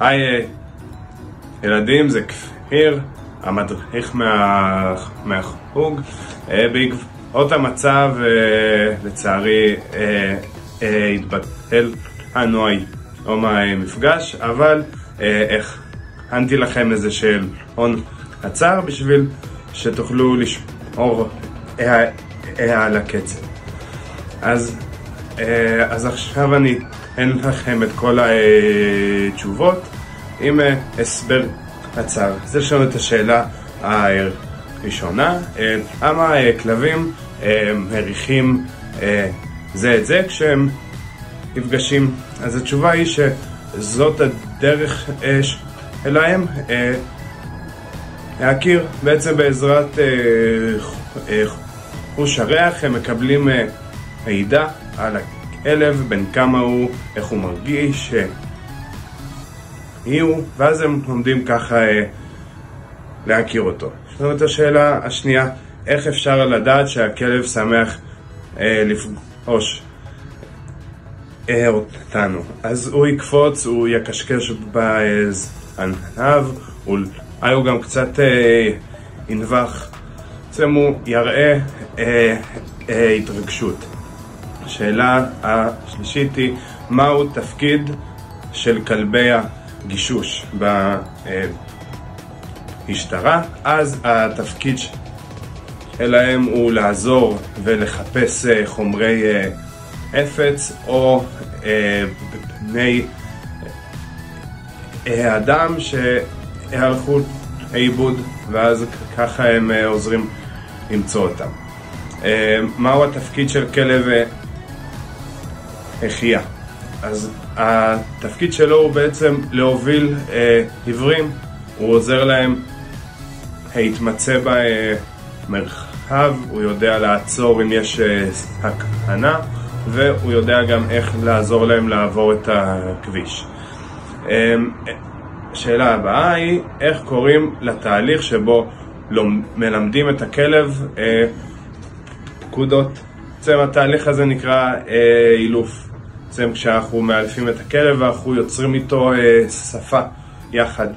היי ילדים, זה כפיר, המדריך מהחוג. בעקבות המצב לצערי התבטל לנו היום המפגש, אבל הכנתי לכם איזה שאלון קצר בשביל שתוכלו לשמור על הקצב. אז עכשיו אני אתן לכם את כל התשובות עם הסבר קצר. אז יש לנו את השאלה הראשונה, למה כלבים מריחים זה את זה כשהם נפגשים? אז התשובה היא שזאת הדרך שלהם להכיר. בעצם בעזרת חוש הריח הם מקבלים מידע על הכלב, בין כמה הוא, איך הוא מרגיש, ואז הם לומדים ככה להכיר אותו. יש לנו את השאלה השנייה, איך אפשר לדעת שהכלב שמח לפגוש אותנו? אז הוא יקפוץ, הוא יקשקש בזנב, אולי הוא גם קצת ינבח, בעצם הוא יראה התרגשות. השאלה השלישית היא, מהו תפקיד של כלבי הגישוש במשטרה? אז התפקיד שלהם הוא לעזור ולחפש חומרי אפץ או בני אדם שהלכו לאיבוד, ואז ככה הם עוזרים למצוא אותם. מהו התפקיד של כלב חייה? אז התפקיד שלו הוא בעצם להוביל עיוורים, הוא עוזר להם להתמצא במרחב, הוא יודע לעצור אם יש סכנה, והוא יודע גם איך לעזור להם לעבור את הכביש. השאלה הבאה היא, איך קוראים לתהליך שבו מלמדים את הכלב פקודות? בעצם התהליך הזה נקרא אילוף. בעצם כשאנחנו מאלפים את הכלב ואנחנו יוצרים איתו שפה יחד.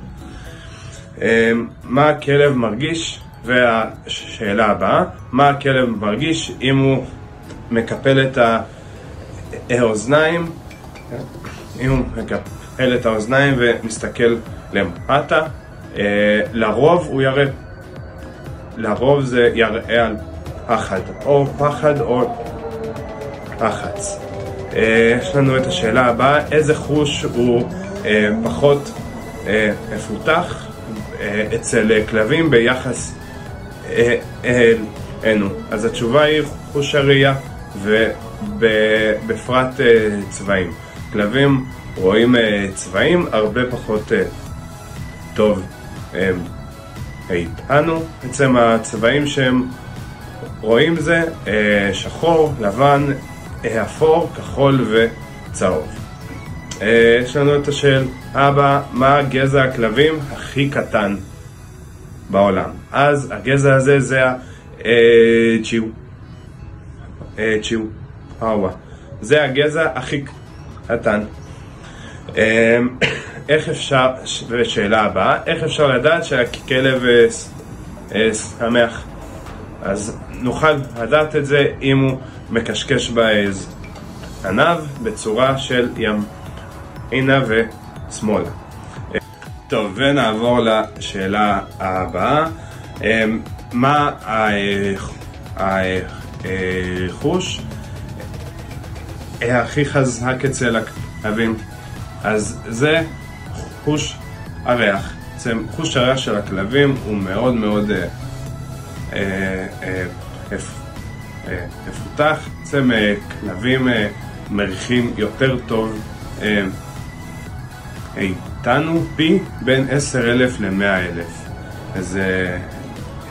מה הכלב מרגיש? והשאלה הבאה, מה הכלב מרגיש אם הוא מקפל את האוזניים? אם הוא מקפל את האוזניים ומסתכל למטה, לרוב הוא יראה, לרוב זה יראה על פחד או לחץ. יש לנו את השאלה הבאה, איזה חוש הוא פחות מפותח אצל כלבים ביחס אלינו? אז התשובה היא חוש הראייה, ובפרט צבעים. כלבים רואים צבעים הרבה פחות טוב איתנו. בעצם הצבעים שהם רואים זה שחור, לבן, אפור, כחול וצהוב. יש לנו את השאלה הבאה, מה גזע הכלבים הכי קטן בעולם? אז הגזע הזה זה צ'יוואווה. זה הגזע הכי קטן. איך אפשר, ושאלה הבאה, איך אפשר לדעת שהכלב שמח? אז נוכל לדעת את זה אם הוא מקשקש בזנב בצורה של ימינה ושמאלה. טוב, ונעבור לשאלה הבאה. מה החוש הכי חזק אצל הכלבים? אז זה חוש הריח. בעצם חוש הריח של הכלבים הוא מאוד מאוד מפותח. בעצם כלבים מריחים יותר טוב איתנו פי בין 10,000 ל-100,000. אז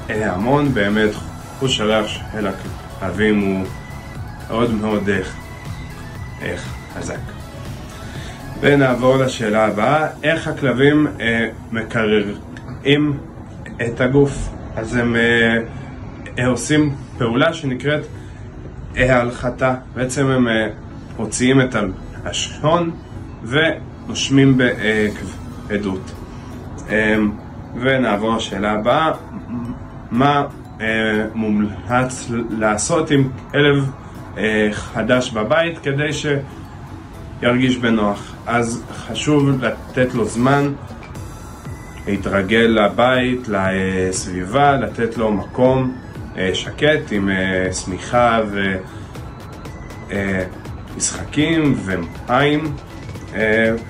המון. באמת חוש הריח של הכלבים הוא מאוד מאוד חזק. ונעבור לשאלה הבאה, איך הכלבים מקררים את הגוף? אז הם עושים פעולה שנקראת ההלחתה. בעצם הם מוציאים את השון ונושמים עדות. ונעבור לשאלה הבאה, מה מומלץ לעשות עם כלב חדש בבית כדי שירגיש בנוח? אז חשוב לתת לו זמן להתרגל לבית, לסביבה, לתת לו מקום שקט עם סמיכה ומשחקים ומים.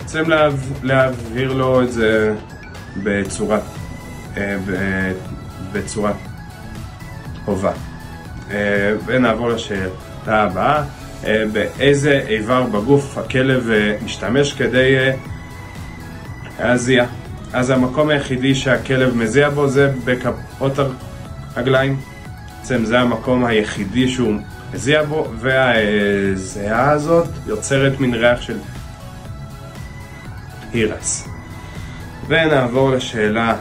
צריכים להעביר לו את זה בצורה טובה. ונעבור לשאלה הבאה, באיזה איבר בגוף הכלב משתמש כדי להזיע? אז המקום היחידי שהכלב מזיע בו זה בכפות הרגליים. בעצם זה המקום היחידי שהוא מזיע בו, והזיעה הזאת יוצרת מין ריח של הירס. ונעבור לשאלה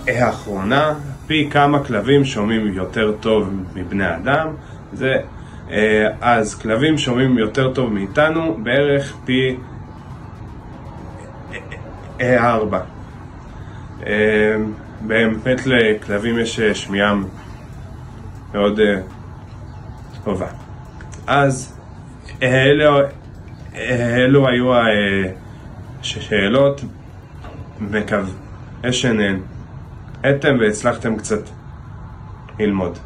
האחרונה, פי כמה כלבים שומעים יותר טוב מבני אדם? אז כלבים שומעים יותר טוב מאיתנו בערך פי 4. באמת לכלבים יש שמיעה מאוד טובה. אז אלו היו השאלות. מקווה שנהנתם והצלחתם קצת ללמוד.